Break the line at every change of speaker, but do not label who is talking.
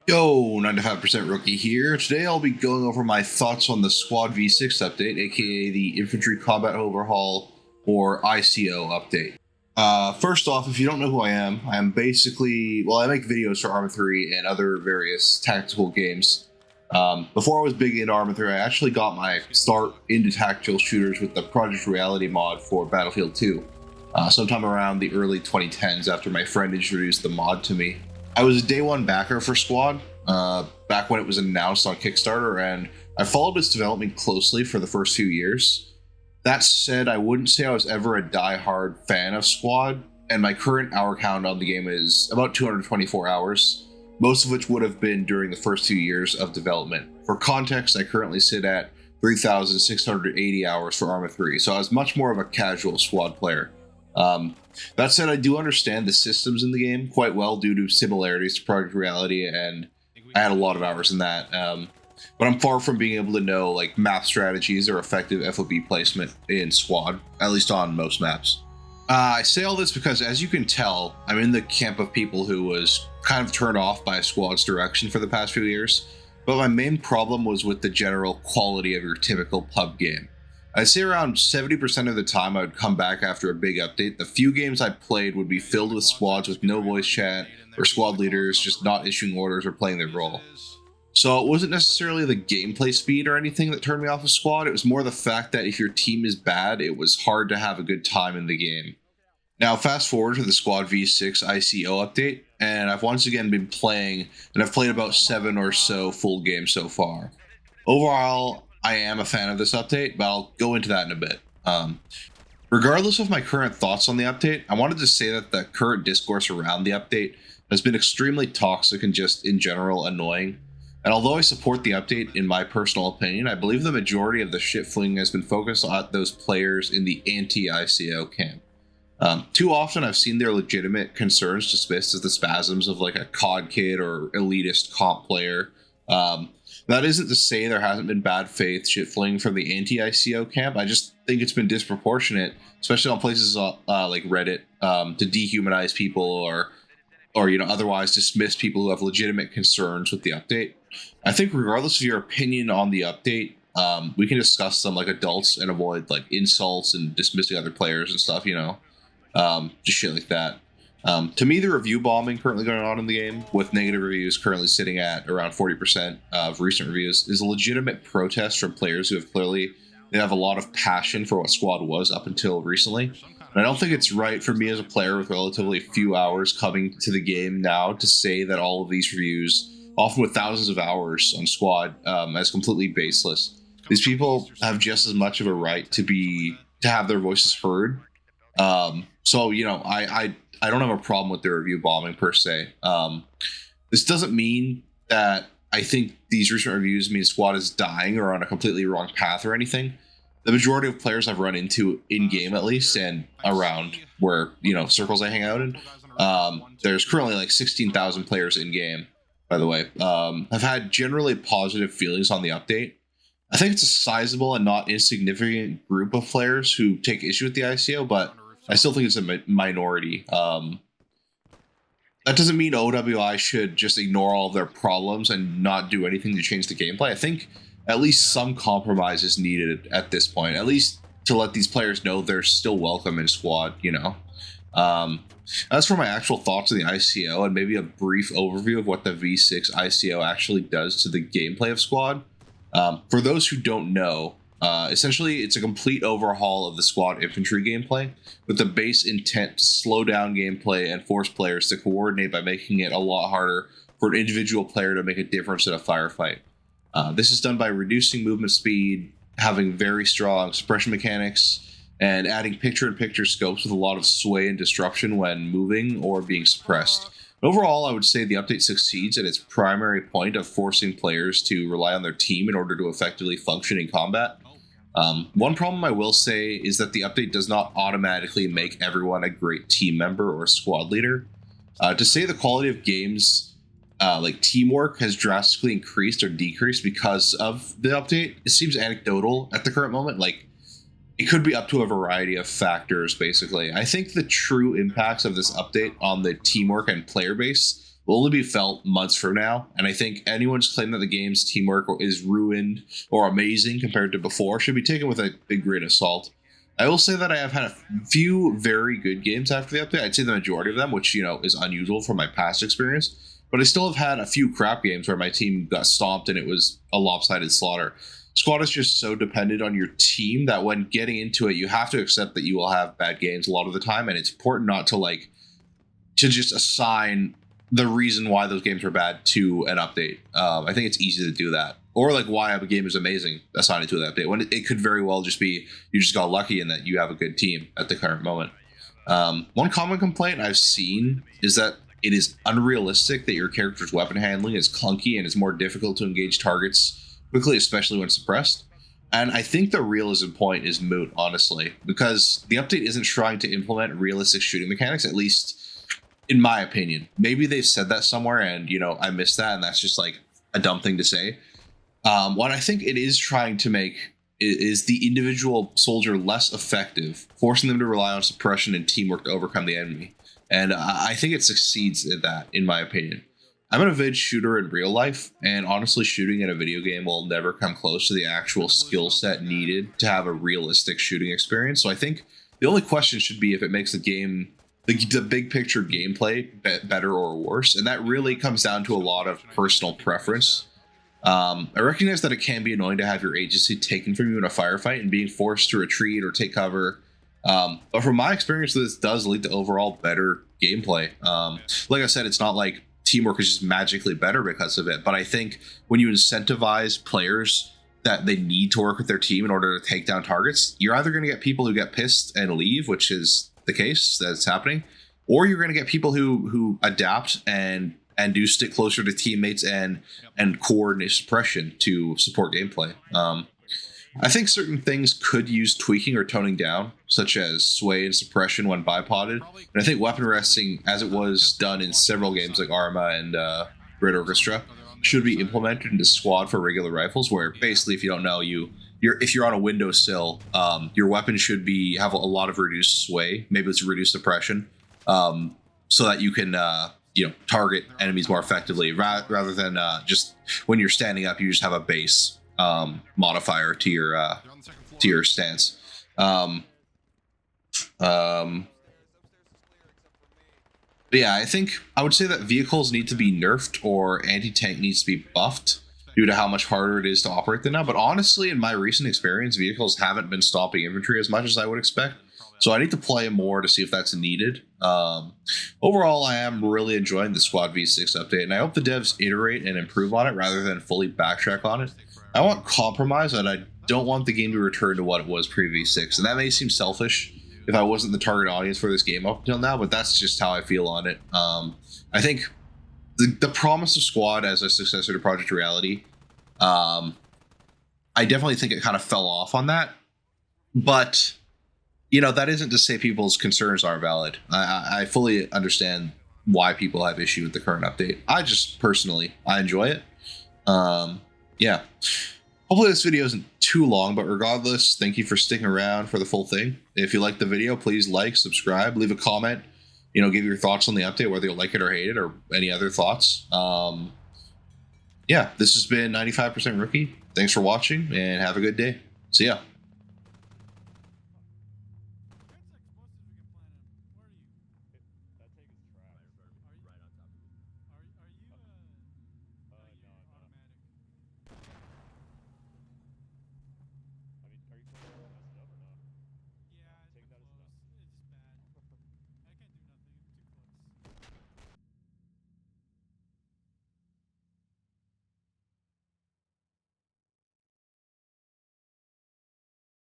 Yo, 95% Rookie here. Today I'll be going over my thoughts on the Squad V6 update, aka the Infantry Combat Overhaul or ICO update. First off, if you don't know who I am basically, I make videos for Arma 3 and other various tactical games. Before I was big into Arma 3, I actually got my start into tactical shooters with the Project Reality mod for Battlefield 2, sometime around the early 2010s after my friend introduced the mod to me. I was a day one backer for Squad, back when it was announced on Kickstarter, and I followed its development closely for the first few years. That said, I wouldn't say I was ever a die-hard fan of Squad, and my current hour count on the game is about 224 hours, most of which would have been during the first 2 years of development. For context, I currently sit at 3,680 hours for Arma 3, so I was much more of a casual Squad player. That said, I do understand the systems in the game quite well due to similarities to Project Reality, and I had a lot of hours in that. But I'm far from being able to know like map strategies or effective FOB placement in Squad, at least on most maps. I say all this because, as you can tell, I'm in the camp of people who was kind of turned off by Squad's direction for the past few years, but my main problem was with the general quality of your typical pub game. I'd say around 70% of the time I would come back after a big update. The few games I played would be filled with squads with no voice chat, or squad leaders just not issuing orders or playing their role. So it wasn't necessarily the gameplay speed or anything that turned me off of Squad, it was more the fact that if your team is bad, it was hard to have a good time in the game. Now fast forward to the Squad V6 ICO update, and I've once again been playing, and I've played about 7 or so full games so far. Overall, I am a fan of this update, but I'll go into that in a bit. Regardless of my current thoughts on the update, I wanted to say that the current discourse around the update has been extremely toxic and just in general annoying. And although I support the update in my personal opinion, I believe the majority of the shit fling has been focused on those players in the anti-ICO camp. Too often I've seen their legitimate concerns dismissed as the spasms of like a COD kid or elitist comp player. That isn't to say there hasn't been bad faith shitfling from the anti-ICO camp. I just think it's been disproportionate, especially on places like Reddit, to dehumanize people or otherwise dismiss people who have legitimate concerns with the update. I think regardless of your opinion on the update, we can discuss them like adults and avoid like insults and dismissing other players and stuff, just shit like that. To me, the review bombing currently going on in the game, with negative reviews currently sitting at around 40% of recent reviews, is a legitimate protest from players who have a lot of passion for what Squad was up until recently. And I don't think it's right for me as a player with relatively few hours coming to the game now to say that all of these reviews, often with thousands of hours on Squad, as completely baseless. These people have just as much of a right to have their voices heard. I don't have a problem with the review bombing per se. This doesn't mean that I think these recent reviews mean Squad is dying or on a completely wrong path or anything. The majority of players I've run into in-game, at least, and around where, circles I hang out in, there's currently like 16,000 players in-game, by the way, have had generally positive feelings on the update. I think it's a sizable and not insignificant group of players who take issue with the ICO, but I still think it's a minority. That doesn't mean OWI should just ignore all of their problems and not do anything to change the gameplay. I think at least some compromise is needed at this point, at least to let these players know they're still welcome in Squad, As for my actual thoughts on the ICO and maybe a brief overview of what the V6 ICO actually does to the gameplay of Squad, for those who don't know, essentially, it's a complete overhaul of the Squad Infantry gameplay, with the base intent to slow down gameplay and force players to coordinate by making it a lot harder for an individual player to make a difference in a firefight. This is done by reducing movement speed, having very strong suppression mechanics, and adding picture-in-picture scopes with a lot of sway and disruption when moving or being suppressed. Overall, I would say the update succeeds at its primary point of forcing players to rely on their team in order to effectively function in combat. One problem I will say is that the update does not automatically make everyone a great team member or squad leader. To say the quality of games like teamwork has drastically increased or decreased because of the update, it seems anecdotal at the current moment. Like, it could be up to a variety of factors, basically. I think the true impacts of this update on the teamwork and player base will only be felt months from now. And I think anyone's claim that the game's teamwork is ruined or amazing compared to before should be taken with a big grain of salt. I will say that I have had a few very good games after the update. I'd say the majority of them, which, is unusual from my past experience. But I still have had a few crap games where my team got stomped and it was a lopsided slaughter. Squad is just so dependent on your team that when getting into it, you have to accept that you will have bad games a lot of the time. And it's important not to just assign the reason why those games are bad to an update. I think it's easy to do that. Or why a game is amazing, assign it to an update, when it could very well just be you just got lucky in that you have a good team at the current moment. One common complaint I've seen is that it is unrealistic that your character's weapon handling is clunky and is more difficult to engage targets quickly, especially when suppressed. And I think the realism point is moot, honestly, because the update isn't trying to implement realistic shooting mechanics, at least in my opinion. Maybe they've said that somewhere and, I missed that, and that's just a dumb thing to say. What I think it is trying to make is the individual soldier less effective, forcing them to rely on suppression and teamwork to overcome the enemy. And I think it succeeds at that, in my opinion. I'm an avid shooter in real life, and honestly, shooting in a video game will never come close to the actual skill set needed to have a realistic shooting experience. So I think the only question should be if it makes the game, the big picture gameplay, better or worse. And that really comes down to a lot of personal preference. I recognize that it can be annoying to have your agency taken from you in a firefight and being forced to retreat or take cover. But from my experience, this does lead to overall better gameplay. Like I said, it's not like teamwork is just magically better because of it. But I think when you incentivize players that they need to work with their team in order to take down targets, you're either going to get people who get pissed and leave, which is the case that's happening, or you're going to get people who adapt and do stick closer to teammates and coordinate suppression to support gameplay. I think certain things could use tweaking or toning down, such as sway and suppression when bipoded. And I think weapon resting, as it was done in several games like Arma and Red Orchestra, should be implemented into Squad for regular rifles, where basically, if you don't know, if you're on a windowsill, your weapon should have a lot of reduced sway, maybe it's reduced suppression, so that you can target enemies more effectively, rather than just when you're standing up, you just have a base modifier to your stance. But yeah, I think I would say that vehicles need to be nerfed or anti-tank needs to be buffed due to how much harder it is to operate than now. But honestly, in my recent experience, vehicles haven't been stopping infantry as much as I would expect. So I need to play more to see if that's needed. Overall, I am really enjoying the Squad V6 update, and I hope the devs iterate and improve on it rather than fully backtrack on it. I want compromise, and I don't want the game to return to what it was pre-V6. And that may seem selfish if I wasn't the target audience for this game up until now, but that's just how I feel on it. I think the promise of Squad as a successor to Project Reality, I definitely think it kind of fell off on that. But that isn't to say people's concerns aren't valid. I fully understand why people have issue with the current update. I just personally, I enjoy it. Yeah. Hopefully this video isn't too long, but regardless, thank you for sticking around for the full thing. If you like the video, please like, subscribe, leave a comment, give your thoughts on the update, whether you like it or hate it, or any other thoughts. Yeah, this has been 95% Rookie. Thanks for watching, and have a good day. See ya.